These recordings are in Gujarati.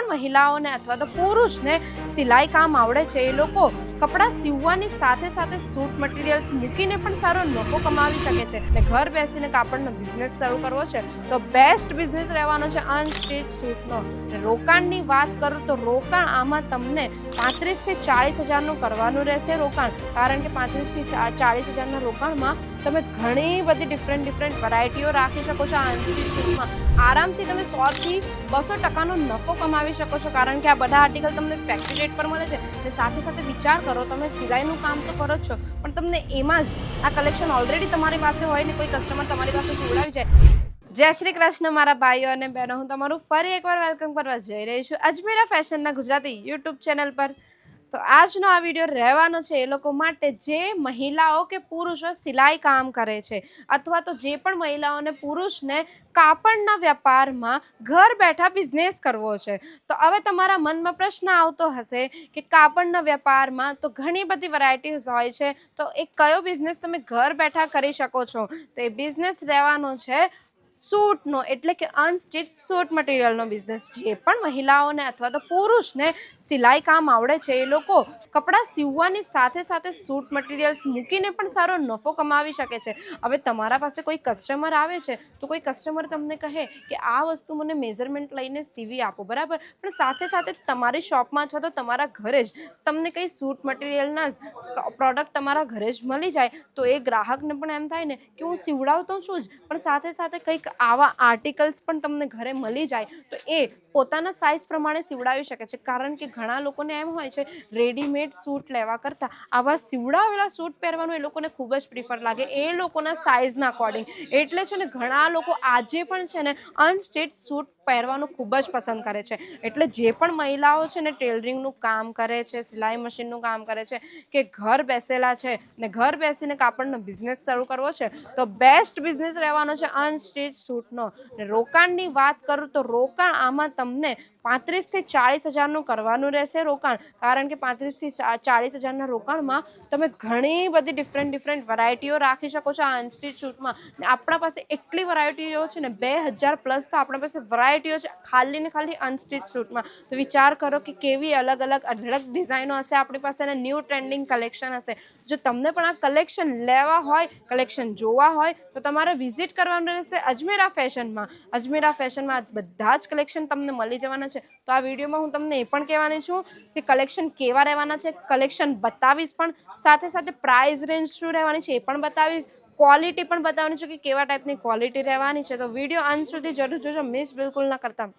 પણ મહિલાઓને અથવા તો પુરુષને સિલાઈ કામ આવડે છે એ લોકો કપડાં સીવવાની સાથે સાથે સૂટ મટીરિયલ્સ મૂકીને પણ સારો નફો કમાવી શકે છે અને ઘર બેસીને કાપડનો બિઝનેસ શરૂ કરવો છે તો બેસ્ટ બિઝનેસ રહેવાનો છે અનસ્ટિચ સૂટનો। રોકાણની વાત કરું તો રોકાણ આમાં તમને 35 થી 40 હજારનું કરવાનું રહેશે રોકાણ, કારણ કે 35 થી 40 હજારના રોકાણમાં તમે ઘણી બધી ડિફરન્ટ વેરાયટીઓ રાખી શકો છો। આ અનસ્ટિચ સૂટમાં આરામથી તમે 100 થી 200% નફો કમાવી શકો છો, કારણ કે આ બધા આર્ટિકલ તમને ફેક્ટરી રેટ પર મળે છે અને સાથે સાથે વિચાર કરો તમે સિલાઈનું કામ તો કરો જ છો પણ તમને એમાં જ આ કલેક્શન ઓલરેડી તમારી પાસે હોય ને કોઈ કસ્ટમર તમારી પાસે જોડાવી જાય। જય શ્રી કૃષ્ણ મારા ભાઈઓ અને બહેનો, હું તમારું ફરી એકવાર વેલકમ કરવા જઈ રહી છું અજમેરા ફેશનના ગુજરાતી યુટ્યુબ ચેનલ પર। તો આજનો આ વિડીયો રહેવાનો છે એ લોકો માટે જે મહિલાઓ કે પુરુષો સિલાઈ કામ કરે છે અથવા તો જે પણ મહિલાઓને પુરુષને કાપડના વ્યાપારમાં ઘર બેઠા બિઝનેસ કરવો છે। તો હવે તમારા મનમાં પ્રશ્ન આવતો હશે કે કાપડના વ્યાપારમાં તો ઘણી બધી વેરાયટીઝ હોય છે, તો એ કયો બિઝનેસ તમે ઘર બેઠા કરી શકો છો? તો એ બિઝનેસ રહેવાનો છે સૂટનો, એટલે કે અનસ્ટિચ સૂટ મટીરિયલનો બિઝનેસ। જે પણ મહિલાઓને અથવા તો પુરુષને સિલાઈ કામ આવડે છે એ લોકો કપડાં સીવવાની સાથે સાથે સૂટ મટીરિયલ્સ મૂકીને પણ સારો નફો કમાવી શકે છે। હવે તમારા પાસે કોઈ કસ્ટમર આવે છે તો કોઈ કસ્ટમર તમને કહે કે આ વસ્તુ મને મેઝરમેન્ટ લઈને સીવી આપો, બરાબર, પણ સાથે સાથે તમારી શોપમાં અથવા તો તમારા ઘરે જ તમને કંઈ સૂટ મટીરિયલના પ્રોડક્ટ તમારા ઘરે જ મળી જાય તો એ ગ્રાહકને પણ એમ થાય ને કે હું સીવડાવતો છું જ પણ સાથે સાથે કંઈક આવા આર્ટિકલ્સ પણ તમને ઘરે મળી જાય તો એ પોતાના સાઇઝ પ્રમાણે સીવડાવી શકે છે, કારણ કે ઘણા લોકોને એમ હોય છે રેડીમેડ સૂટ લેવા કરતાં આવા સીવડાવેલા સૂટ પહેરવાનું એ લોકોને ખૂબ જ પ્રિફર લાગે એ લોકોના સાઇઝના અકોર્ડિંગ। એટલે છે ને ઘણા લોકો આજે પણ છે ને અનસ્ટિચ સૂટ પહેરવાનું ખૂબ જ પસંદ કરે છે। એટલે જે પણ મહિલાઓ છે ને ટેલરિંગનું કામ કરે છે, સિલાઈ મશીનનું કામ કરે છે કે ઘર બેસેલા છે ને ઘર બેસીને કાપડનો બિઝનેસ શરૂ કરવો છે તો બેસ્ટ બિઝનેસ રહેવાનો છે અનસ્ટિચ સૂટનો। રોકાણની વાત કરું તો રોકાણ આમાં તમને 35 થી 40 હજારનું કરવાનું રહેશે રોકાણ, કારણ કે 35 થી 40 હજારના રોકાણમાં તમે ઘણી બધી ડિફરન્ટ વેરાયટીઓ રાખી શકો છો આ અનસ્ટિચ સૂટમાં। ને આપણા પાસે એટલી વેરાયટીઓ છે ને 2000 પ્લસ તો આપણા પાસે વેરાયટીઓ છે ખાલી ને ખાલી અનસ્ટિચ સૂટમાં। તો વિચાર કરો કે કેવી અલગ અઢળક ડિઝાઇનો હશે આપણી પાસે અને ન્યૂ ટ્રેન્ડિંગ કલેક્શન હશે। જો તમને પણ આ કલેક્શન લેવા હોય, કલેક્શન જોવા હોય તો તમારે વિઝિટ કરવાનું રહેશે અજમેરા ફેશનમાં। અજમેરા ફેશનમાં બધા જ કલેક્શન તમને મળી જવાના છે। તો આ વિડીયોમાં હું તમને એ પણ કહેવાની છું કે કલેક્શન કેવા રહેવાના છે, કલેક્શન બતાવીશ પણ સાથે સાથે પ્રાઇસ રેન્જ શું રહેવાની છે એ પણ બતાવીશ, ક્વોલિટી પણ બતાવવાની છે કે કેવા ટાઈપની ક્વોલિટી રહેવાની છે। તો વિડીયો અંત સુધી જરૂર જોજો, મિસ બિલકુલ ના કરતા।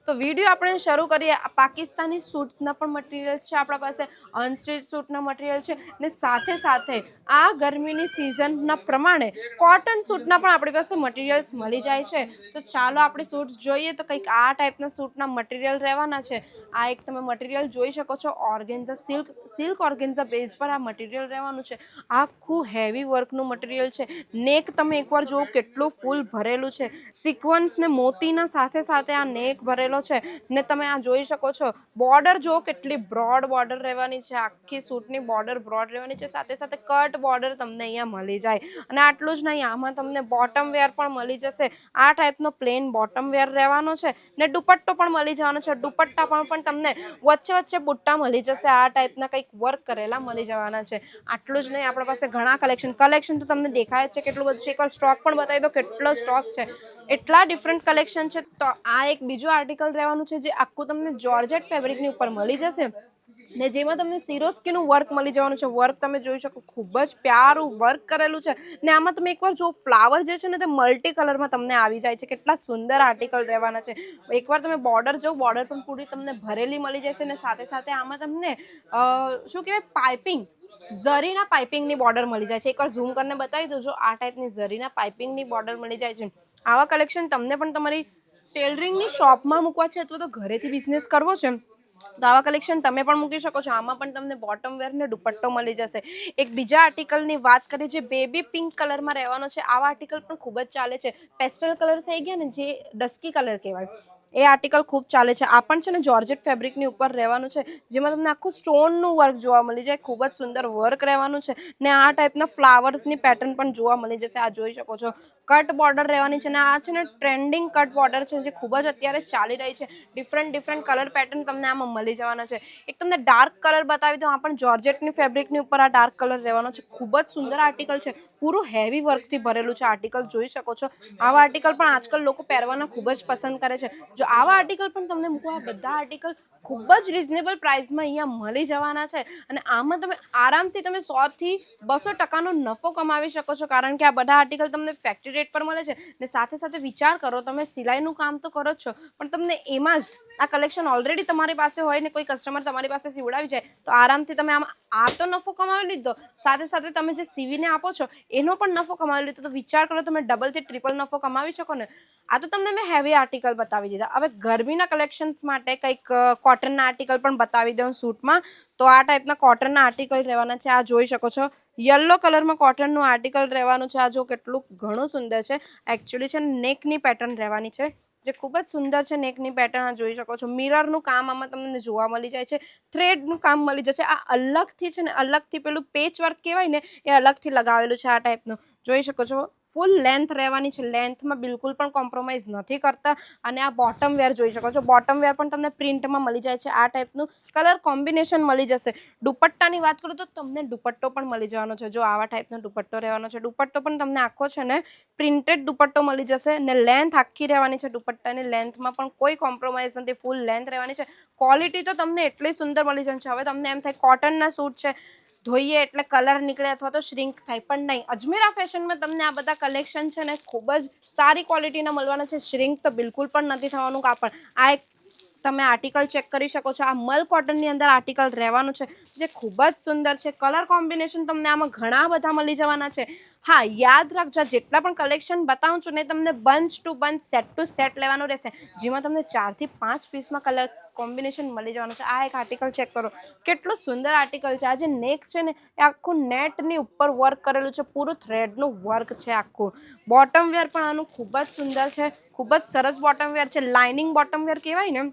તો વિડીયો આપણે શરૂ કરીએ। પાકિસ્તાની સૂટ્સના પણ મટીરિયલ્સ છે આપણા પાસે, અનસ્ટિચ સૂટના મટીરિયલ છે ને સાથે સાથે આ ગરમીની સિઝનના પ્રમાણે કોટન સૂટના પણ આપણી પાસે મટીરિયલ્સ મળી જાય છે। તો ચાલો આપણે સૂટ્સ જોઈએ તો કંઈક આ ટાઈપના સૂટના મટીરિયલ રહેવાના છે। આ એક તમે મટીરિયલ જોઈ શકો છો, ઓર્ગેન્ઝા સિલ્ક ઓર્ગેન્ઝા બેઝ પર આ મટીરિયલ રહેવાનું છે। આખું હેવી વર્કનું મટીરિયલ છે। નેક તમે એકવાર જુઓ કેટલું ફૂલ ભરેલું છે, સિક્વન્સ ને મોતીના સાથે સાથે આ નેક ભરેલો છે ને તમે આ જોઈ શકો છો બોર્ડર જો કેટલી બ્રોડ બોર્ડર રહેવાની છે, આખી સૂટની બોર્ડર બ્રોડ રહેવાની છે, સાથે સાથે કટ બોર્ડર તમને અહીંયા મળી જાય। અને આટલું જ નહીં, આમાં તમને બોટમ વેર પણ મળી જશે। આ ટાઈપનો પ્લેન બોટમ વેર રહેવાનો છે ને દુપટ્ટો પણ મળી જવાનો છે। દુપટ્ટા પણ તમને વચ્ચે બુટ્ટા મળી જશે, આ ટાઈપના કંઈક વર્ક કરેલા મળી જવાના છે। આટલું જ નહીં, આપણા પાસે ઘણા કલેક્શન તો તમને દેખાય જ છે કેટલું બધું છે, એકવાર સ્ટોક પણ બતાવી દો કેટલો સ્ટોક છે, એટલા ડિફરન્ટ કલેક્શન છે। તો આ એક બીજું આર્ટિકલ રહેવાનું છે જે આખું તમને જોર્જેટ ફેબ્રિકની ઉપર મળી જશે ને જેમાં તમને સિરોસ્કીનું વર્ક મળી જવાનું છે। વર્ક તમે જોઈ શકો ખૂબ જ પ્યારું વર્ક કરેલું છે ને આમાં તમે એકવાર જો ફ્લાવર જે છે ને તે મલ્ટી કલરમાં તમને આવી જાય છે, કેટલા સુંદર આર્ટિકલ રહેવાના છે। એકવાર તમે બોર્ડર જો, બોર્ડર પણ પૂરી તમને ભરેલી મળી જાય છે ને સાથે સાથે આમાં તમને શું કહેવાય પાઇપિંગ, ઝરીના પાઇપિંગની બોર્ડર મળી જાય છે। એકવાર ઝૂમ કરીને બતાવી દો, જો આ ટાઈપની ઝરીના પાઇપિંગની બોર્ડર મળી જાય છે। આવા કલેક્શન તમને પણ તમારી ટેલરિંગની શોપમાં મૂકવા છે અથવા તો ઘરેથી બિઝનેસ કરવો છે તો આવા કલેક્શન તમે પણ મૂકી શકો છો। આમાં પણ તમને બોટમ વેર ને દુપટ્ટો મળી જશે। એક બીજા આર્ટિકલની વાત કરીએ જે બેબી પિંક કલરમાં રહેવાનો છે, આવા આર્ટિકલ પણ ખૂબ જ ચાલે છે। પેસ્ટલ કલર થઈ ગયા ને જે ડસ્કી કલર કહેવાય, એ આર્ટિકલ ખૂબ ચાલે છે। આ પણ છે ને જોર્જેટ ફેબ્રિકની ઉપર રહેવાનું છે જેમાં તમને આખું સ્ટોનનું વર્ક જોવા મળી જાય, ખૂબ જ સુંદર વર્ક રહેવાનું છે ને આ ટાઈપના ફ્લાવર્સની પેટર્ન પણ જોવા મળી જશે। આ જોઈ શકો છો કટ બોર્ડર રહેવાની છે. અને આ છે ને ટ્રેન્ડિંગ કટ બોર્ડર છે જે ખૂબ જ અત્યારે ચાલી રહી છે. ડિફરન્ટ કલર પેટર્ન તમને આમાં મળી જવાના છે. એક તમને ડાર્ક કલર બતાવી દઉં. આ પણ જોર્જેટની ફેબ્રિકની ઉપર આ ડાર્ક કલર રહેવાનો છે. ખૂબ જ સુંદર આર્ટિકલ છે. પૂરું હેવી વર્કથી ભરેલું છે આર્ટિકલ, જોઈ શકો છો. આવા આર્ટિકલ પણ આજકાલ લોકો પહેરવાના ખૂબ જ પસંદ કરે છે. જો આવા આર્ટિકલ પણ તમને મૂકો, આ બધા આર્ટિકલ ખૂબ જ રિઝનેબલ પ્રાઇસમાં અહીંયા મળી જવાના છે. અને આમાં તમે આરામથી તમે 100 થી 200% નફો કમાવી શકો છો, કારણ કે આ બધા આર્ટિકલ તમને ફેક્ટરી રેટ પર મળે છે. ને સાથે સાથે વિચાર કરો, તમે સિલાઈનું કામ તો કરો જ છો, પણ તમને એમાં જ આ કલેક્શન ઓલરેડી તમારી પાસે હોય ને કોઈ કસ્ટમર તમારી પાસે સીવડાવી જાય તો આરામથી તમે આમાં આ તો નફો કમાવી લીધો, સાથે સાથે તમે જે સીવીને આપો છો એનો પણ નફો કમાવી લીધો. તો વિચાર કરો, તમે ડબલથી ટ્રિપલ નફો કમાવી શકો ને. આ તો તમને મેં હેવી આર્ટિકલ બતાવી દીધા. હવે ગરમીના કલેક્શન્સ માટે કંઈક કોટનના આર્ટિકલ પણ બતાવી દઉં સૂટમાં. તો આ ટાઈપના કોટનના આર્ટિકલ રહેવાના છે. આ જોઈ શકો છો, યલો કલરમાં કોટનનું આર્ટિકલ રહેવાનું છે. આ જો કેટલું ઘણું સુંદર છે. એકચ્યુઅલી છે નેકની પેટર્ન રહેવાની છે જે ખૂબ જ સુંદર છે. નેકની પેટર્ન જોઈ શકો છો. મિરરનું કામ આમાં તમને જોવા મળી જાય છે. થ્રેડનું કામ મળી જશે. આ અલગથી છે ને, અલગથી પેલું પેચ વર્ક કહેવાય ને એ અલગથી લગાવેલું છે. આ ટાઈપનું જોઈ શકો છો. ફૂલ લેન્થ રહેવાની છે. લેન્થમાં બિલકુલ પણ કોમ્પ્રોમાઇઝ નથી કરતા. અને આ બોટમ વેર જોઈ શકો છો. બોટમ વેર પણ તમને પ્રિન્ટમાં મળી જાય છે. આ ટાઈપનું કલર કોમ્બિનેશન મળી જશે. દુપટ્ટાની વાત કરું તો તમને દુપટ્ટો પણ મળી જવાનો છે. જો આવા ટાઈપનો દુપટ્ટો રહેવાનો છે. દુપટ્ટો પણ તમને આખો છે ને પ્રિન્ટેડ દુપટ્ટો મળી જશે. ને લેન્થ આખી રહેવાની છે. દુપટ્ટાની લેન્થમાં પણ કોઈ કોમ્પ્રોમાઇઝ નથી. ફૂલ લેન્થ રહેવાની છે. ક્વોલિટી તો તમને એટલી સુંદર મળી જશે. હવે તમને એમ થાય કોટનના સૂટ છે, ધોઈએ એટલે કલર નીકળે અથવા તો શ્રિંક થાય, પણ નહીં. અજમેરા ફેશનમાં તમને આ બધા કલેક્શન છે ને ખૂબ જ સારી ક્વોલિટીના મળવાના છે. શ્રિંક તો બિલકુલ પણ નથી થવાનું કાપડ. આ એક તમે આર્ટિકલ ચેક કરી શકો છો. આ મલ કોટનની અંદર આર્ટિકલ રહેવાનું છે જે ખૂબ જ સુંદર છે. કલર કોમ્બિનેશન તમને આમાં ઘણા બધા મળી જવાના છે. હા, યાદ રાખજો, જેટલા પણ કલેક્શન બતાવું છું ને તમને bunch to bunch, set to set લેવાનું રહેશે, જેમાં તમને 4 થી 5 પીસમાં કલર કોમ્બિનેશન મળી જવાનું છે. આ એક આર્ટિકલ ચેક કરો, કેટલું સુંદર આર્ટિકલ છે. આ જે નેક છે ને એ આખું નેટની ઉપર વર્ક કરેલું છે. પૂરું થ્રેડનું વર્ક છે આખું. બોટમ વેર પણ આનું ખૂબ જ સુંદર છે. ખૂબ જ સરસ બોટમ વેર છે. લાઇનિંગ બોટમ વેર કહેવાય ને,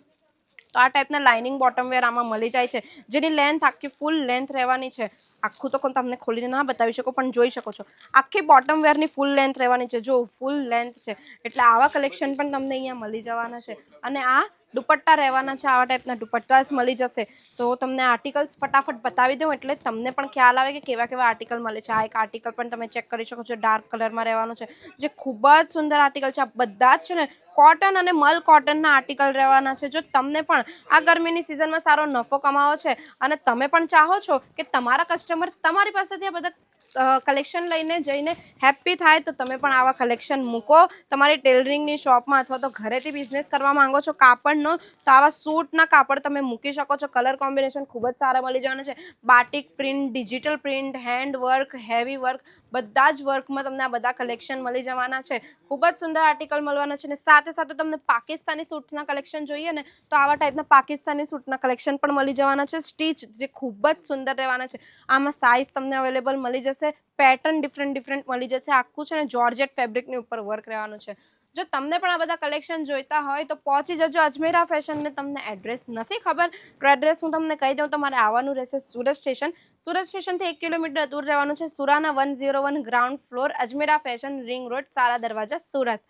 તો આ ટાઈપના લાઇનિંગ બોટમ વેર આમાં મળી જાય છે, જેની લેન્થ આખી ફૂલ લેન્થ રહેવાની છે. આખું તો તમને ખોલીને ના બતાવી શકો, પણ જોઈ શકો છો આખી બોટમ વેરની ફૂલ લેન્થ રહેવાની છે. જો ફૂલ લેન્થ છે એટલે આવા કલેક્શન પણ તમને અહીંયા મળી જવાના છે. અને આ દુપટ્ટા રહેવાના છે. આવા ટાઈપના દુપટ્ટા જ મળી જશે. તો તમને આર્ટિકલ્સ ફટાફટ બતાવી દઉં એટલે તમને પણ ખ્યાલ આવે કે કેવા કેવા આર્ટિકલ મળે છે. આ એક આર્ટિકલ પણ તમે ચેક કરી શકો છો. ડાર્ક કલરમાં રહેવાનું છે જે ખૂબ જ સુંદર આર્ટિકલ છે. આ બધા જ છે ને કોટન અને મલ કોટનના આર્ટિકલ રહેવાના છે. જો તમને પણ આ ગરમીની સિઝનમાં સારો નફો કમાવો છે અને તમે પણ ચાહો છો કે તમારા કસ્ટમર તમારી પાસેથી આ બધા કલેક્શન લઈને જઈને હેપી થાય, તો તમે પણ આવા કલેક્શન મૂકો તમારી ટેલરિંગની શોપમાં, અથવા તો ઘરેથી બિઝનેસ કરવા માંગો છો કાપડનો, તો આવા સૂટના કાપડ તમે મૂકી શકો છો. કલર કોમ્બિનેશન ખૂબ જ સારા મળી જવાના છે. Batik print, digital print, hand work, heavy work, બધા જ વર્કમાં તમને આ બધા કલેક્શન મળી જવાના છે. ખૂબ જ સુંદર આર્ટિકલ મળવાના છે. અને સાથે સાથે તમને પાકિસ્તાની સૂટ્સના કલેક્શન જોઈએ ને તો આવા ટાઈપના પાકિસ્તાની સૂટના કલેક્શન પણ મળી જવાના છે. સ્ટીચ જે ખૂબ જ સુંદર રહેવાના છે. આમાં સાઇઝ તમને અવેલેબલ મળી જશે. પેટર્ન ડિફરન્ટ મળી જશે. આખું છે ને જોર્જેટ ફેબ્રિકની ઉપર વર્ક રહેવાનું છે. જો તમને પણ આ બધા કલેક્શન જોઈતા હોય તો પહોંચી જજો અજમેરા ફેશનને. તમને એડ્રેસ નથી ખબર તો એડ્રેસ હું તમને કહી દઉં. તમારે આવવાનું રહેશે સુરત સ્ટેશન. સુરત સ્ટેશનથી 1 કિલોમીટર દૂર રહેવાનું છે. Surana 101 ground floor, Ajmera fashion, ring road, Sara Darwaja, Surat.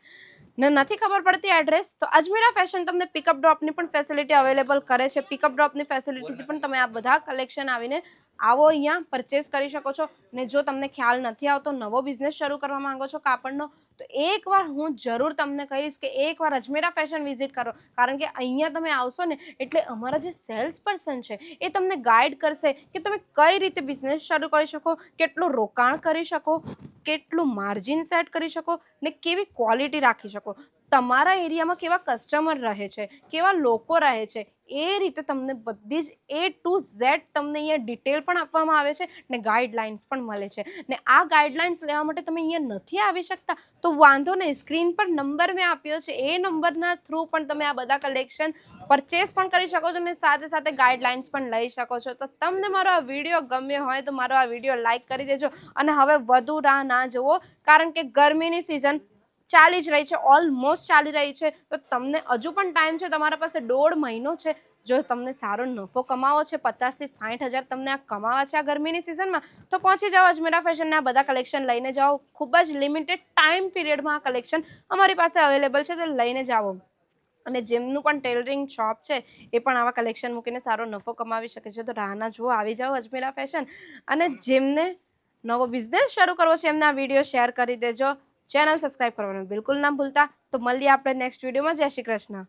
ને નથી ખબર પડતી એડ્રેસ તો અજમેરા ફેશન તમને પિકઅપ ડ્રોપની પણ ફેસિલિટી અવેલેબલ કરે છે. પિકઅપ ડ્રોપની ફેસિલિટીથી પણ તમે આ બધા કલેક્શન આવીને આવો અહીંયા પરચેસ કરી શકો છો. ને જો તમને ખ્યાલ નથી આવતો, નવો બિઝનેસ શરૂ કરવા માંગો છો કાપડનો, તો એકવાર હું જરૂર તમને કહીશ કે એકવાર અજમેરા ફેશન વિઝિટ કરો, કારણ કે અહીંયા તમે આવશો ને એટલે અમારા જે સેલ્સ પર્સન છે એ તમને ગાઈડ કરશે કે તમે કઈ રીતે બિઝનેસ શરૂ કરી શકો, કેટલું રોકાણ કરી શકો, કેટલું માર્જિન સેટ કરી શકો, ને કેવી ક્વોલિટી રાખી શકો. તમારા એરિયામાં કેવા કસ્ટમર રહે છે, કેવા લોકો રહે છે, એ રીતે તમને બધી જ A to Z તમને અહીંયા ડિટેલ પણ આપવામાં આવે છે ને ગાઈડલાઇન્સ પણ મળે છે. ને આ ગાઈડલાઇન્સ લેવા માટે તમે અહીંયા નથી આવી શકતા તો વાંધો નહીં, સ્ક્રીન પર નંબર મેં આપ્યો છે એ નંબરના થ્રુ પણ તમે આ બધા કલેક્શન પરચેસ પણ કરી શકો છો અને સાથે સાથે ગાઈડલાઇન્સ પણ લઈ શકો છો. તો તમને મારો આ વિડીયો ગમ્યો હોય તો મારો આ વિડીયો લાઇક કરી દેજો. અને હવે વધુ રાહ ના જુઓ, કારણ કે ગરમીની સિઝન ચાલી જ રહી છે, ઓલમોસ્ટ ચાલી રહી છે. તો તમને હજુ પણ ટાઈમ છે, તમારા પાસે 1.5 મહિનો છે. જો તમને સારો નફો કમાવો છે, 50 થી 60 હજાર તમને આ કમાવા છે આ ગરમીની સિઝનમાં, તો પહોંચી જાઓ અજમેરા ફેશનના બધા કલેક્શન લઈને જાઓ. ખૂબ જ લિમિટેડ ટાઈમ પીરિયડમાં આ કલેક્શન અમારી પાસે અવેલેબલ છે, તો લઈને જાઓ. અને જેમનું પણ ટેલરિંગ શોપ છે એ પણ આવા કલેક્શન મૂકીને સારો નફો કમાવી શકે છે. તો રાહ ના જુઓ, આવી જાઓ અજમેરા ફેશન. અને જેમને નવો બિઝનેસ શરૂ કરવો છે એમને આ વિડીયો શેર કરી દેજો. ચેનલ સબસ્ક્રાઇબ કરવાનું બિલકુલ ના ભૂલતા. તો મળીએ આપણે નેક્સ્ટ વિડીયોમાં. જય શ્રી કૃષ્ણ.